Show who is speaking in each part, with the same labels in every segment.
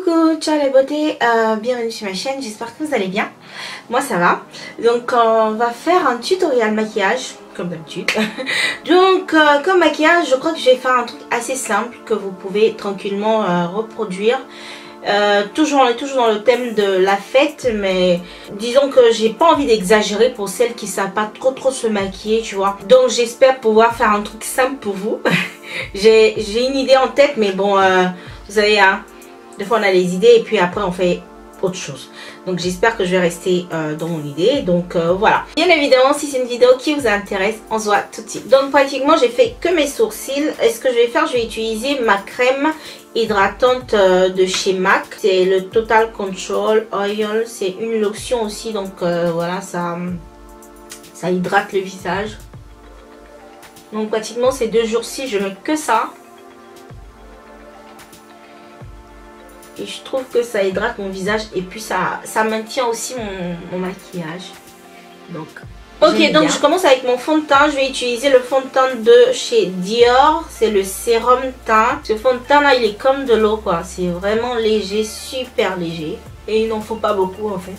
Speaker 1: Coucou, ciao les beautés, bienvenue sur ma chaîne, j'espère que vous allez bien. Moi ça va. Donc on va faire un tutoriel maquillage, comme d'habitude. Donc comme maquillage, je crois que je vais faire un truc assez simple que vous pouvez tranquillement reproduire. On est toujours dans le thème de la fête, mais disons que j'ai pas envie d'exagérer pour celles qui savent pas trop se maquiller, tu vois. Donc j'espère pouvoir faire un truc simple pour vous. J'ai une idée en tête, mais bon, vous savez, hein, des fois on a les idées et puis après on fait autre chose. Donc j'espère que je vais rester dans mon idée. Donc voilà. Bien évidemment, si c'est une vidéo qui vous intéresse, on se voit tout de suite. Donc pratiquement j'ai fait que mes sourcils. Et ce que je vais faire, je vais utiliser ma crème hydratante de chez MAC. C'est le Total Control Oil. C'est une lotion aussi. Donc voilà, ça hydrate le visage. Donc pratiquement ces 2 jours-ci, je mets que ça. Et je trouve que ça hydrate mon visage et puis ça maintient aussi mon maquillage. Donc, ok, donc je commence avec mon fond de teint. Je vais utiliser le fond de teint de chez Dior. C'est le sérum teint. Ce fond de teint là, il est comme de l'eau quoi. C'est vraiment léger, super léger. Et il n'en faut pas beaucoup en fait.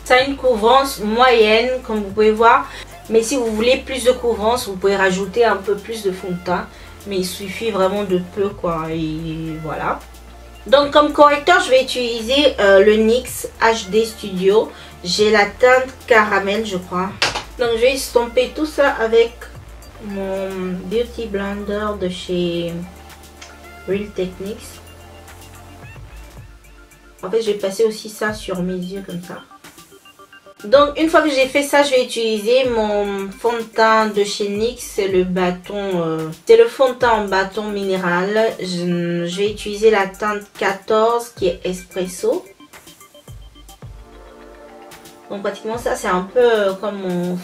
Speaker 1: Ça a une couvrance moyenne comme vous pouvez voir. Mais si vous voulez plus de couvrance, vous pouvez rajouter un peu plus de fond de teint. Mais il suffit vraiment de peu quoi. Et voilà. Donc comme correcteur, je vais utiliser le NYX HD Studio. J'ai la teinte caramel, je crois. Donc je vais estomper tout ça avec mon Beauty Blender de chez Real Techniques. En fait, je vais passer aussi ça sur mes yeux comme ça. Donc une fois que j'ai fait ça, je vais utiliser mon fond de teint de chez NYX. C'est le bâton, c'est le fond de teint en bâton minéral. Je vais utiliser la teinte 14 qui est espresso. Donc pratiquement ça c'est un peu comme mon...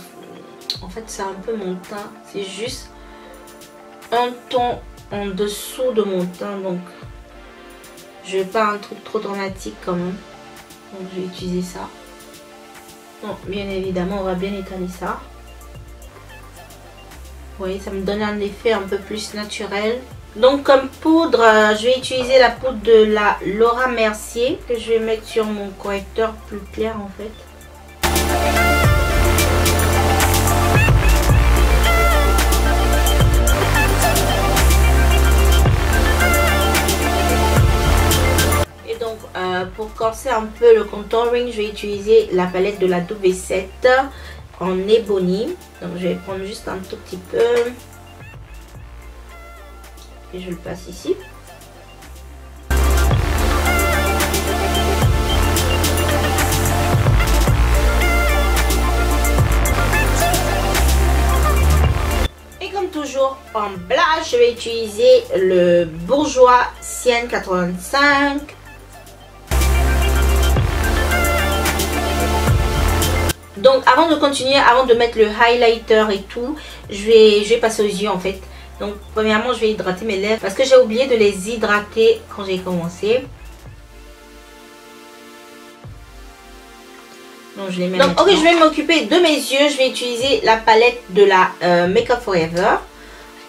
Speaker 1: En fait c'est un peu mon teint. C'est juste un ton en dessous de mon teint. Donc je veux pas un truc trop dramatique quand même. Donc je vais utiliser ça. Bon, bien évidemment, on va bien étaler ça. Vous voyez, ça me donne un effet un peu plus naturel. Donc, comme poudre, je vais utiliser la poudre de la Laura Mercier que je vais mettre sur mon correcteur plus clair en fait. Pour corser un peu le contouring, je vais utiliser la palette de la W7 en Ebony. Donc je vais prendre juste un tout petit peu et je le passe ici. Et comme toujours en blush, je vais utiliser le Bourjois Sienne 85. Donc avant de continuer, avant de mettre le highlighter et tout, je vais passer aux yeux en fait. Donc premièrement je vais hydrater mes lèvres parce que j'ai oublié de les hydrater quand j'ai commencé. Donc je les mets. Donc ok, je vais m'occuper de mes yeux. Je vais utiliser la palette de la Make Up For Ever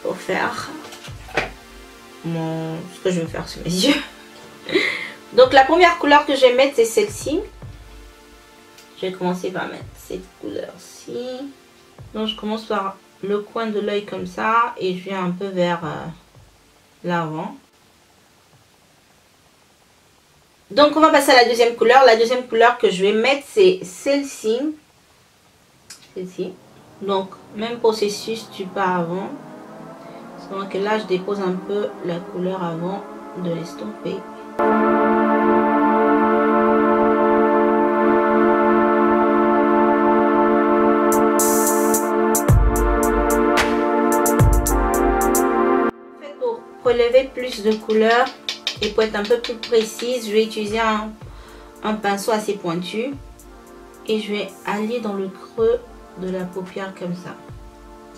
Speaker 1: pour faire ce que je veux faire sur mes yeux. Donc la première couleur que je vais mettre c'est celle-ci. Je vais commencer par mettre cette couleur-ci. Donc je commence par le coin de l'œil comme ça et je viens un peu vers l'avant. Donc on va passer à la deuxième couleur. La deuxième couleur que je vais mettre c'est celle-ci. Celle-ci. Donc même processus du pas avant. Seulement que là je dépose un peu la couleur avant de l'estomper. Relever plus de couleurs et pour être un peu plus précise, je vais utiliser un pinceau assez pointu et je vais aller dans le creux de la paupière comme ça.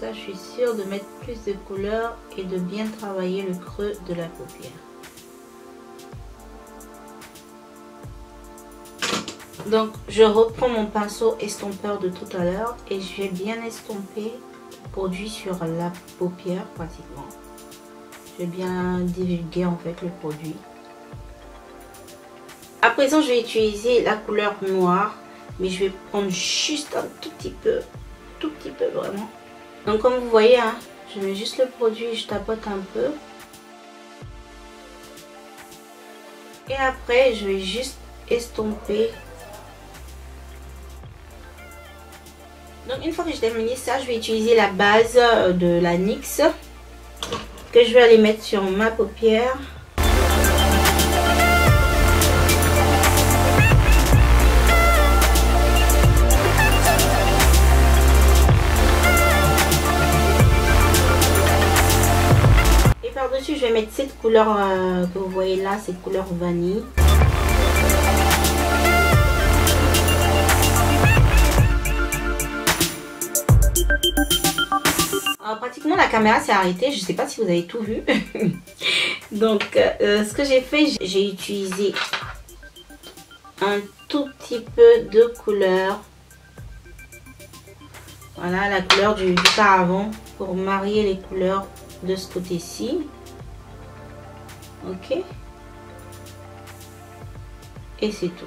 Speaker 1: Ça, je suis sûre de mettre plus de couleurs et de bien travailler le creux de la paupière. Donc je reprends mon pinceau estompeur de tout à l'heure et je vais bien estomper le produit sur la paupière pratiquement. Je vais bien divulguer en fait le produit. À présent, je vais utiliser la couleur noire, mais je vais prendre juste un tout petit peu vraiment. Donc comme vous voyez, hein, je mets juste le produit et je tapote un peu. Et après, je vais juste estomper. Donc une fois que j'ai terminé ça, je vais utiliser la base de la NYX que je vais aller mettre sur ma paupière. Et par-dessus, je vais mettre cette couleur que vous voyez là, cette couleur vanille. Alors, pratiquement la caméra s'est arrêtée, je ne sais pas si vous avez tout vu. Donc ce que j'ai fait, j'ai utilisé un tout petit peu de couleur. Voilà la couleur du paravent pour marier les couleurs de ce côté-ci. Ok. Et c'est tout.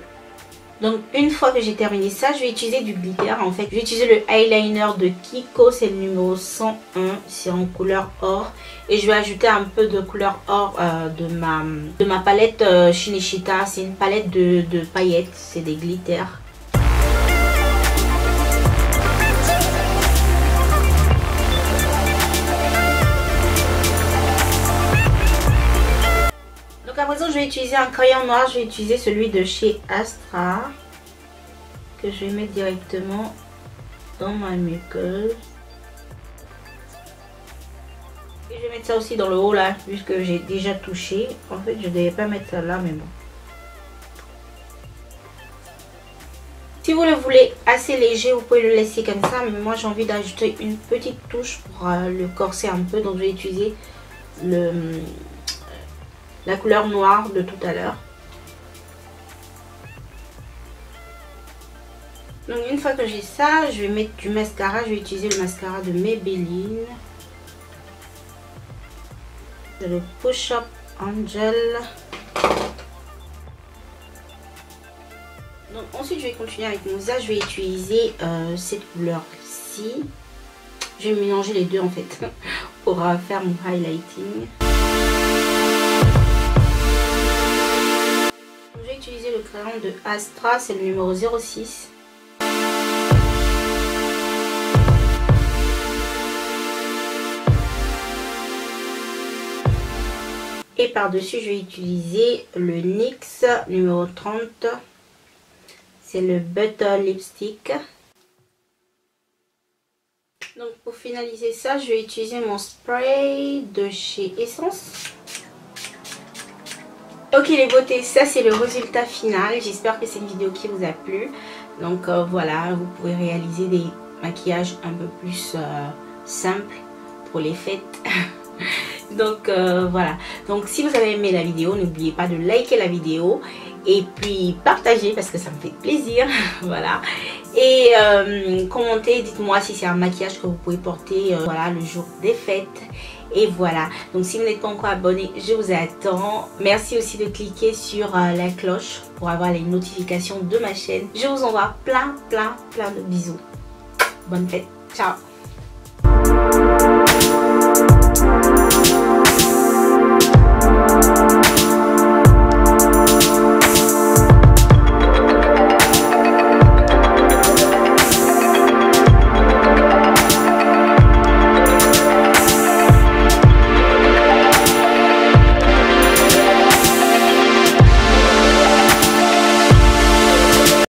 Speaker 1: Donc une fois que j'ai terminé ça, je vais utiliser du glitter. En fait, je vais utiliser le eyeliner de Kiko, c'est le numéro 101, c'est en couleur or. Et je vais ajouter un peu de couleur or de ma palette Shinichita. C'est une palette de paillettes, c'est des glitters. À présent, je vais utiliser un crayon noir. Je vais utiliser celui de chez Astra que je vais mettre directement dans ma muqueuse. Et je vais mettre ça aussi dans le haut là, puisque j'ai déjà touché. En fait, je ne devais pas mettre ça là, mais bon. Si vous le voulez assez léger, vous pouvez le laisser comme ça. Mais moi, j'ai envie d'ajouter une petite touche pour le corser un peu. Donc, je vais utiliser la couleur noire de tout à l'heure. Donc une fois que j'ai ça, je vais mettre du mascara. Je vais utiliser le mascara de Maybelline. C'est le Push Up Angel. Donc ensuite je vais continuer avec mon visage. Je vais utiliser cette couleur-ci. Je vais mélanger les deux en fait pour faire mon highlighting. Utiliser le crayon de Astra, c'est le numéro 06. Et par-dessus, je vais utiliser le NYX numéro 30. C'est le Butter Lipstick. Donc pour finaliser ça, je vais utiliser mon spray de chez Essence. Ok les beautés, ça c'est le résultat final. J'espère que c'est une vidéo qui vous a plu. Donc voilà, vous pouvez réaliser des maquillages un peu plus simples pour les fêtes. Donc voilà. Donc si vous avez aimé la vidéo, n'oubliez pas de liker la vidéo. Et puis partager parce que ça me fait plaisir. Voilà. Et commentez, dites-moi si c'est un maquillage que vous pouvez porter voilà, le jour des fêtes. Et voilà, donc si vous n'êtes pas encore abonné, je vous attends. Merci aussi de cliquer sur la cloche pour avoir les notifications de ma chaîne. Je vous envoie plein de bisous. Bonne fête, ciao.